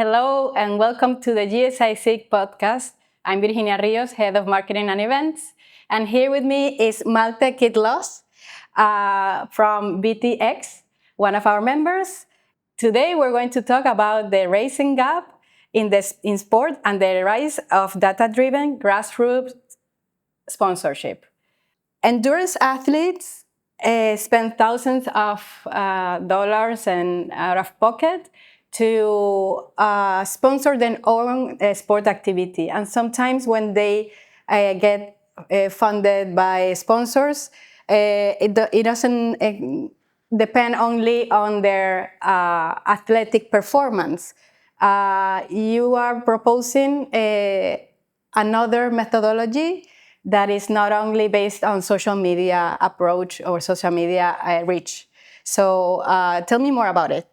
Hello and welcome to the GSI SIG podcast. I'm Virginia Rios, Head of Marketing and Events. And here with me is Malte Kitlos from BTX, one of our members. Today we're going to talk about the raising gap in sport and the rise of data-driven grassroots sponsorship. Endurance athletes spend thousands of dollars and out of pocket to sponsor their own sport activity. And sometimes when they get funded by sponsors, it doesn't depend only on their athletic performance. You are proposing another methodology that is not only based on social media approach or social media reach. So tell me more about it.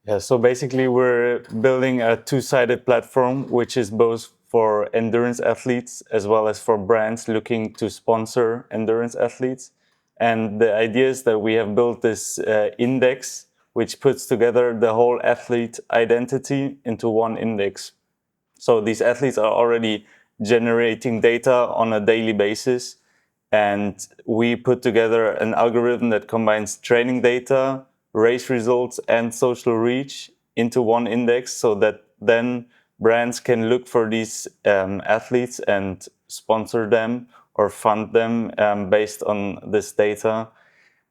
Yeah, so basically we're building a two-sided platform, which is both for endurance athletes as well as for brands looking to sponsor endurance athletes. And the idea is that we have built this index, which puts together the whole athlete identity into one index. So these athletes are already generating data on a daily basis. And we put together an algorithm that combines training data, race results, and social reach into one index so that then brands can look for these athletes and sponsor them or fund them based on this data.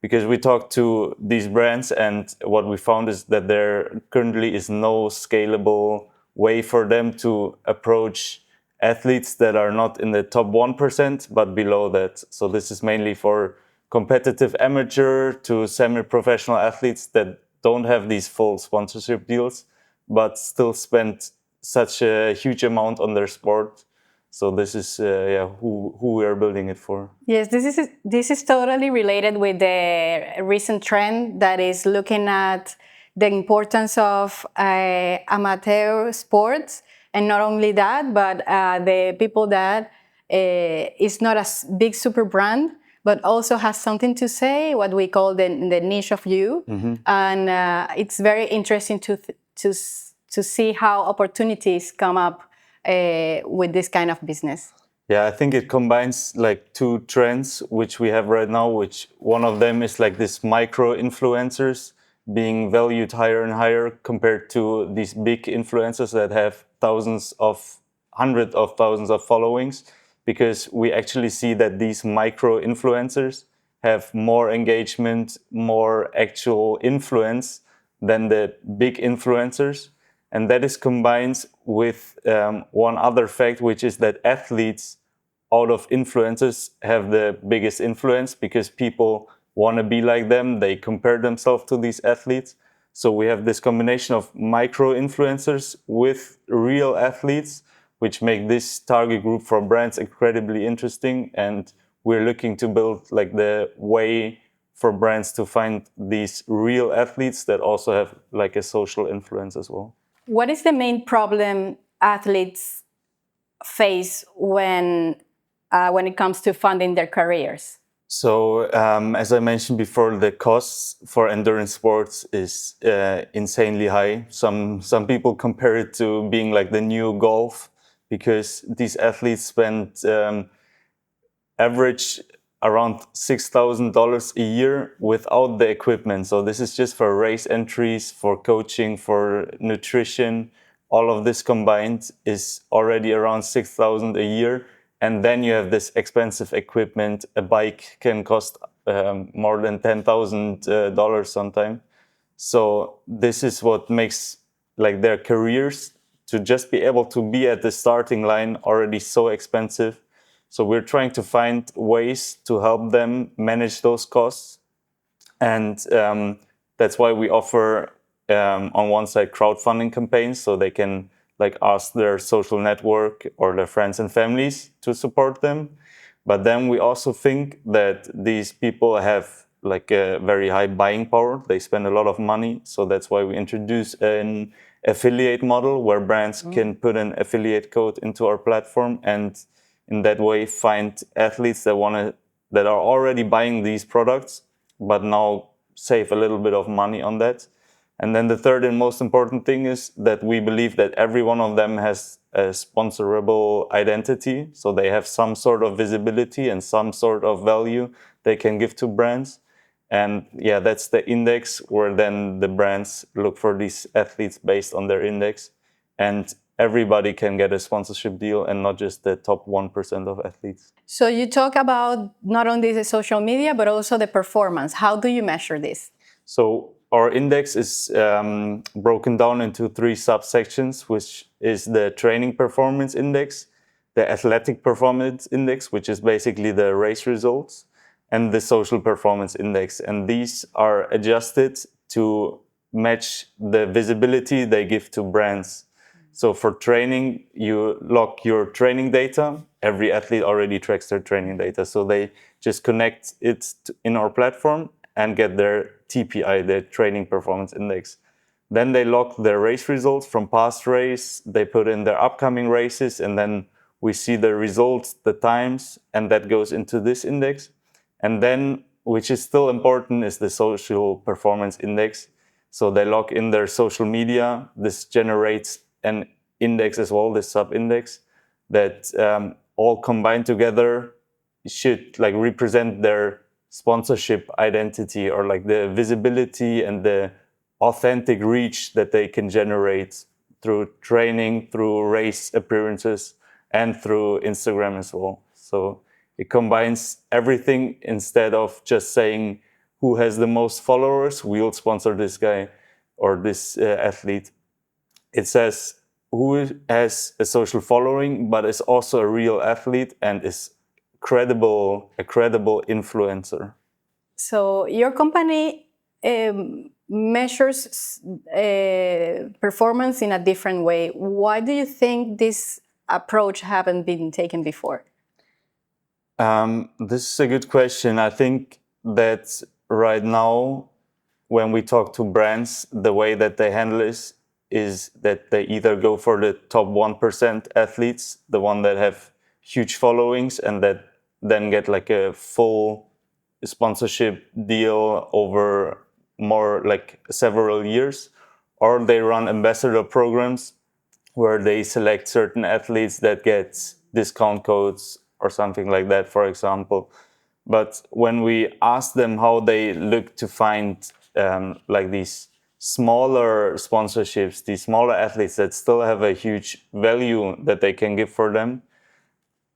Because we talked to these brands and what we found is that there currently is no scalable way for them to approach athletes that are not in the top 1%, but below that. So this is mainly for competitive amateur to semi-professional athletes that don't have these full sponsorship deals, but still spend such a huge amount on their sport. So this is who we are building it for. Yes, this is totally related with the recent trend that is looking at the importance of amateur sports, and not only that, but the people that is not a big super brand, but also has something to say, what we call the niche of you. Mm-hmm. And it's very interesting to see how opportunities come up with this kind of business. Yeah, I think it combines like two trends which we have right now, which one of them is like this micro influencers being valued higher and higher compared to these big influencers that have hundreds of thousands of followings, because we actually see that these micro influencers have more engagement, more actual influence than the big influencers. And that is combined with one other fact, which is that athletes out of influencers have the biggest influence because people want to be like them. They compare themselves to these athletes. So we have this combination of micro influencers with real athletes, which make this target group for brands incredibly interesting. And we're looking to build like the way for brands to find these real athletes that also have like a social influence as well. What is the main problem athletes face when it comes to funding their careers? So, as I mentioned before, the costs for endurance sports is insanely high. Some people compare it to being like the new golf, because these athletes spend average around $6,000 a year without the equipment. So this is just for race entries, for coaching, for nutrition. All of this combined is already around $6,000 a year. And then you have this expensive equipment. A bike can cost more than $10,000 sometimes. So this is what makes like their careers to just be able to be at the starting line already so expensive. So we're trying to find ways to help them manage those costs. And that's why we offer on one side crowdfunding campaigns, so they can like ask their social network or their friends and families to support them. But then we also think that these people have like a very high buying power. They spend a lot of money. So that's why we introduce an affiliate model where brands can put an affiliate code into our platform, and in that way find athletes that that are already buying these products, but now save a little bit of money on that. And then the third and most important thing is that we believe that every one of them has a sponsorable identity. So they have some sort of visibility and some sort of value they can give to brands. And yeah, that's the index where then the brands look for these athletes based on their index. And everybody can get a sponsorship deal and not just the top 1% of athletes. So you talk about not only the social media, but also the performance. How do you measure this? So our index is broken down into three subsections, which is the training performance index, the athletic performance index, which is basically the race results, and the social performance index. And these are adjusted to match the visibility they give to brands. So for training, you log your training data. Every athlete already tracks their training data. So they just connect it in our platform and get their TPI, their training performance index. Then they log their race results from past race. They put in their upcoming races, and then we see the results, the times, and that goes into this index. And then, which is still important, is the social performance index. So they log in their social media. This generates an index as well, this sub-index, that all combined together should like represent their sponsorship identity, or like the visibility and the authentic reach that they can generate through training, through race appearances, and through Instagram as well. So it combines everything. Instead of just saying who has the most followers, we'll sponsor this guy or this athlete. It says who has a social following, but is also a real athlete and is a credible influencer. So your company measures performance in a different way. Why do you think this approach haven't been taken before? This is a good question. I think that right now, when we talk to brands, the way that they handle this is that they either go for the top 1% athletes, the one that have huge followings and that then get like a full sponsorship deal over more like several years, or they run ambassador programs where they select certain athletes that get discount codes or something like that, for example. But when we ask them how they look to find like these smaller sponsorships, these smaller athletes that still have a huge value that they can give for them,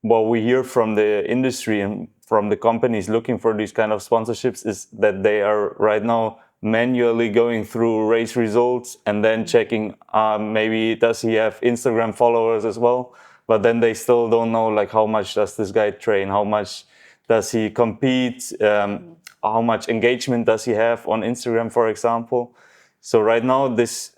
what we hear from the industry and from the companies looking for these kind of sponsorships is that they are right now manually going through race results and then checking maybe does he have Instagram followers as well, but then they still don't know like how much does this guy train, how much does he compete, how much engagement does he have on Instagram, for example. So right now this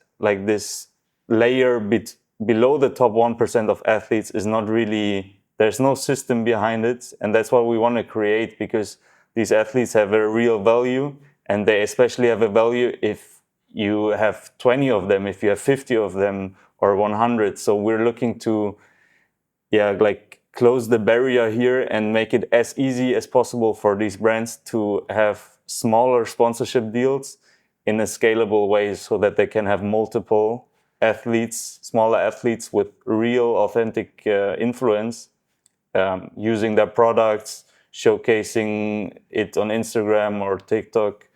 layer below the top 1% of athletes is not really, there's no system behind it. And that's what we want to create, because these athletes have a real value, and they especially have a value if you have 20 of them, if you have 50 of them, or 100. So we're looking to, close the barrier here and make it as easy as possible for these brands to have smaller sponsorship deals in a scalable way, so that they can have multiple athletes, smaller athletes with real authentic influence, using their products, showcasing it on Instagram or TikTok.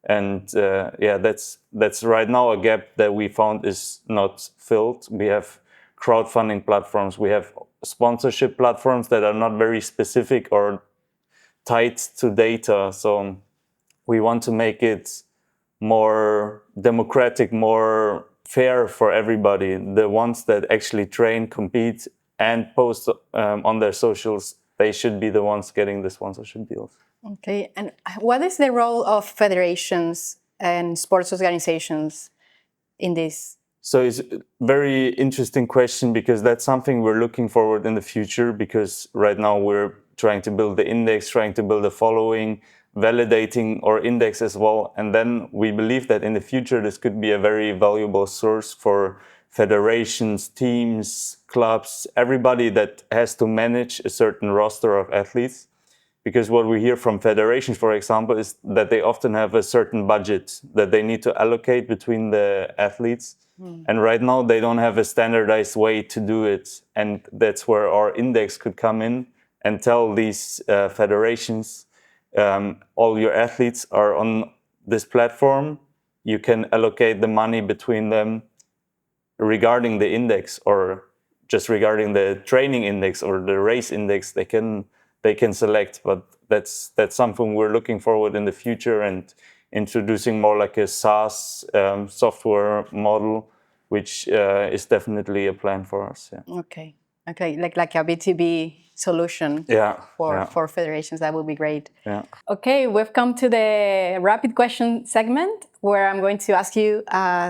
And that's right now a gap that we found is not filled. We have crowdfunding platforms, we have sponsorship platforms that are not very specific or tied to data. So we want to make it more democratic, more fair for everybody. The ones that actually train, compete, and post on their socials, they should be the ones getting the sponsorship deals. Okay, and what is the role of federations and sports organizations in this? So it's a very interesting question, because that's something we're looking forward in the future, because right now we're trying to build the index, trying to build a following, validating our index as well. And then we believe that in the future, this could be a very valuable source for federations, teams, clubs, everybody that has to manage a certain roster of athletes. Because what we hear from federations, for example, is that they often have a certain budget that they need to allocate between the athletes. And right now they don't have a standardized way to do it. And that's where our index could come in and tell these federations, all your athletes are on this platform. You can allocate the money between them regarding the index, or just regarding the training index or the race index. They can select, but that's something we're looking forward in the future, and introducing more like a SaaS software model, which is definitely a plan for us. Yeah. Okay. Like a B2B solution for federations. That would be great. Yeah. Okay, we've come to the rapid question segment, where I'm going to ask you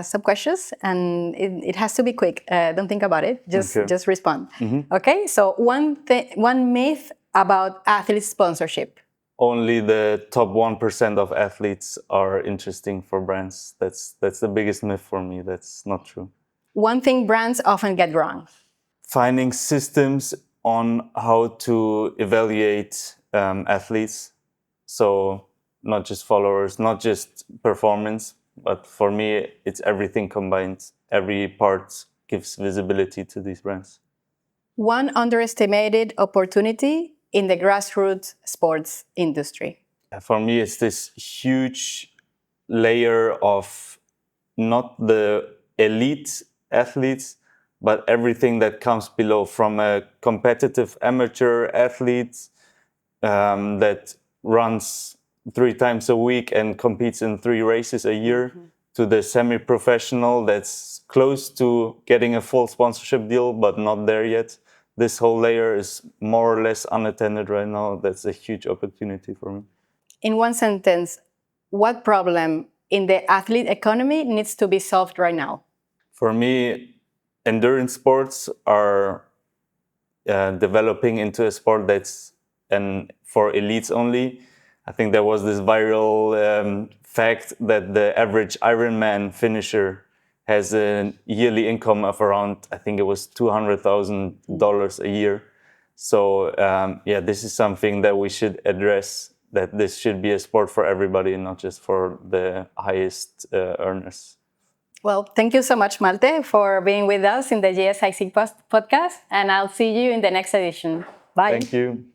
some questions, and it has to be quick. Don't think about it. Just respond. Okay. So one myth about athlete sponsorship. Only the top 1% of athletes are interesting for brands. That's the biggest myth for me. That's not true. One thing brands often get wrong. Finding systems on how to evaluate athletes. So not just followers, not just performance, but for me, it's everything combined. Every part gives visibility to these brands. One underestimated opportunity in the grassroots sports industry. For me, it's this huge layer of not the elite athletes, but everything that comes below, from a competitive amateur athlete that runs 3 times a week and competes in 3 races a year, to the semi-professional that's close to getting a full sponsorship deal, but not there yet. This whole layer is more or less unattended right now. That's a huge opportunity for me. In one sentence, what problem in the athlete economy needs to be solved right now? For me, endurance sports are developing into a sport that's for elites only. I think there was this viral fact that the average Ironman finisher has a yearly income of around, I think it was $200,000 a year. So this is something that we should address, that this should be a sport for everybody and not just for the highest earners. Well, thank you so much, Malte, for being with us in the GSIC podcast, and I'll see you in the next edition. Bye. Thank you.